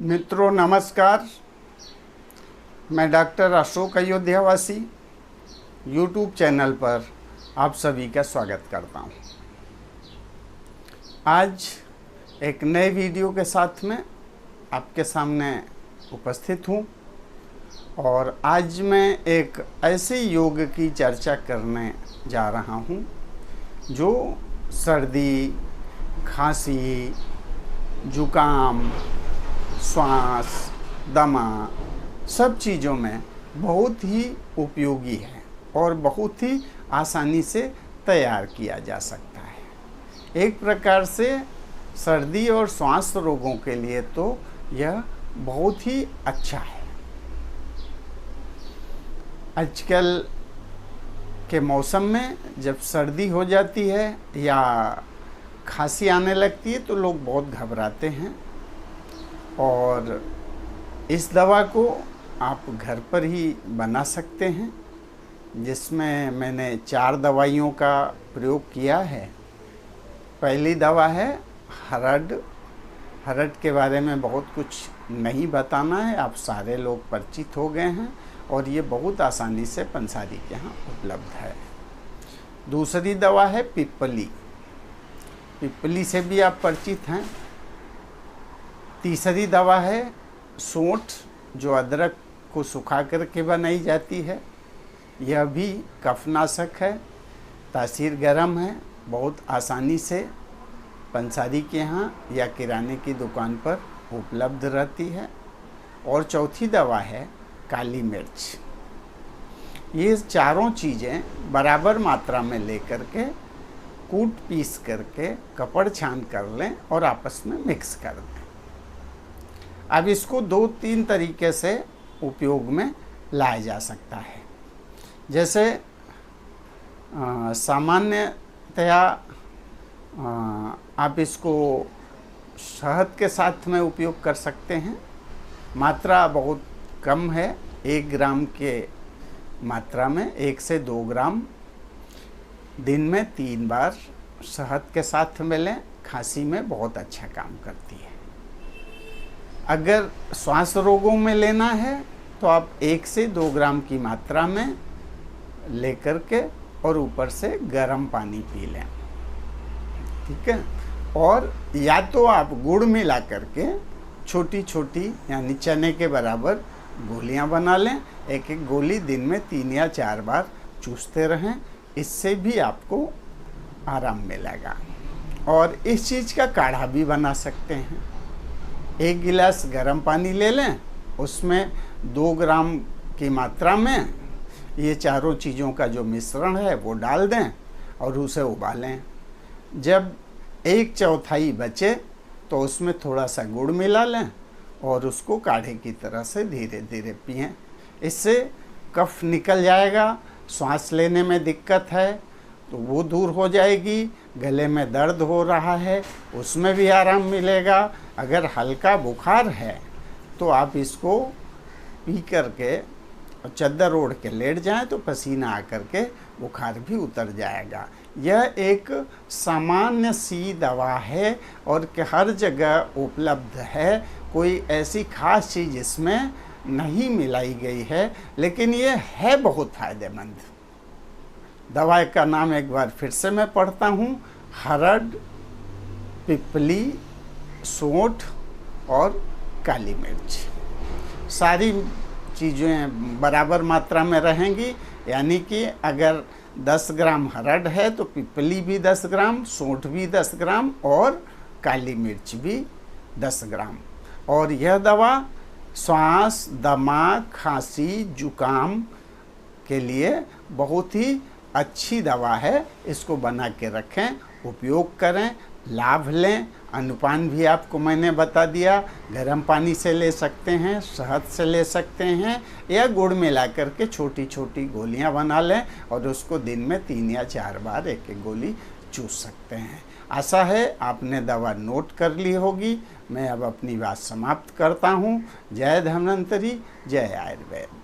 मित्रों नमस्कार। मैं डॉक्टर अशोक अयोध्यावासी यूट्यूब चैनल पर आप सभी का स्वागत करता हूं। आज एक नए वीडियो के साथ में आपके सामने उपस्थित हूं और आज मैं एक ऐसे योग की चर्चा करने जा रहा हूं जो सर्दी, खांसी, जुकाम, श्वास, दमा सब चीज़ों में बहुत ही उपयोगी है और बहुत ही आसानी से तैयार किया जा सकता है। एक प्रकार से सर्दी और श्वास रोगों के लिए तो यह बहुत ही अच्छा है। आजकल के मौसम में जब सर्दी हो जाती है या खांसी आने लगती है तो लोग बहुत घबराते हैं और इस दवा को आप घर पर ही बना सकते हैं, जिसमें मैंने 4 दवाइयों का प्रयोग किया है। पहली दवा है हरड़। हरड़ के बारे में बहुत कुछ नहीं बताना है, आप सारे लोग परिचित हो गए हैं और ये बहुत आसानी से पंसारी के यहाँ उपलब्ध है। दूसरी दवा है पिप्पली। पिप्पली से भी आप परिचित हैं। तीसरी दवा है सोंठ, जो अदरक को सुखा करके बनाई जाती है। यह भी कफनाशक है, तासीर गर्म है, बहुत आसानी से पंसारी के यहाँ या किराने की दुकान पर उपलब्ध रहती है। और चौथी दवा है काली मिर्च। ये चारों चीज़ें बराबर मात्रा में लेकर के कूट पीस करके कपड़ छान कर लें और आपस में मिक्स कर दें। अब इसको 2-3 तरीके से उपयोग में लाया जा सकता है। जैसे सामान्यतया आप इसको शहद के साथ में उपयोग कर सकते हैं। मात्रा बहुत कम है, 1 ग्राम के मात्रा में 1 से 2 ग्राम दिन में 3 बार शहद के साथ में लें। खांसी में बहुत अच्छा काम करती है। अगर श्वास रोगों में लेना है तो आप 1 से 2 ग्राम की मात्रा में लेकर के और ऊपर से गर्म पानी पी लें, ठीक है। और या तो आप गुड़ मिला करके छोटी छोटी यानी चने के बराबर गोलियां बना लें। एक एक गोली दिन में 3 या 4 बार चूसते रहें, इससे भी आपको आराम मिलेगा। और इस चीज़ का काढ़ा भी बना सकते हैं। 1 गिलास गर्म पानी ले लें, उसमें 2 ग्राम की मात्रा में ये चारों चीज़ों का जो मिश्रण है वो डाल दें और उसे उबालें। जब 1/4 बचे तो उसमें थोड़ा सा गुड़ मिला लें और उसको काढ़े की तरह से धीरे धीरे पिएं। इससे कफ निकल जाएगा। सांस लेने में दिक्कत है तो वो दूर हो जाएगी। गले में दर्द हो रहा है उसमें भी आराम मिलेगा। अगर हल्का बुखार है तो आप इसको पी करके चद्दर ओढ़ के लेट जाएं तो पसीना आकर के बुखार भी उतर जाएगा। यह एक सामान्य सी दवा है और कि हर जगह उपलब्ध है। कोई ऐसी खास चीज़ इसमें नहीं मिलाई गई है, लेकिन ये है बहुत फ़ायदेमंद। दवा का नाम एक बार फिर से मैं पढ़ता हूँ। हरड़, पिप्पली, सोंठ और काली मिर्च। सारी चीज़ें बराबर मात्रा में रहेंगी, यानी कि अगर 10 ग्राम हरड़ है तो पिप्पली भी 10 ग्राम, सोंठ भी 10 ग्राम और काली मिर्च भी 10 ग्राम। और यह दवा श्वास, दमा, खांसी, जुकाम के लिए बहुत ही अच्छी दवा है। इसको बना के रखें, उपयोग करें, लाभ लें। अनुपान भी आपको मैंने बता दिया। गर्म पानी से ले सकते हैं, शहद से ले सकते हैं या गुड़ मिला करके छोटी छोटी गोलियां बना लें और उसको दिन में 3 या 4 बार एक एक गोली चूस सकते हैं। आशा है आपने दवा नोट कर ली होगी। मैं अब अपनी बात समाप्त करता हूँ। जय धन्वंतरी, जय आयुर्वेद।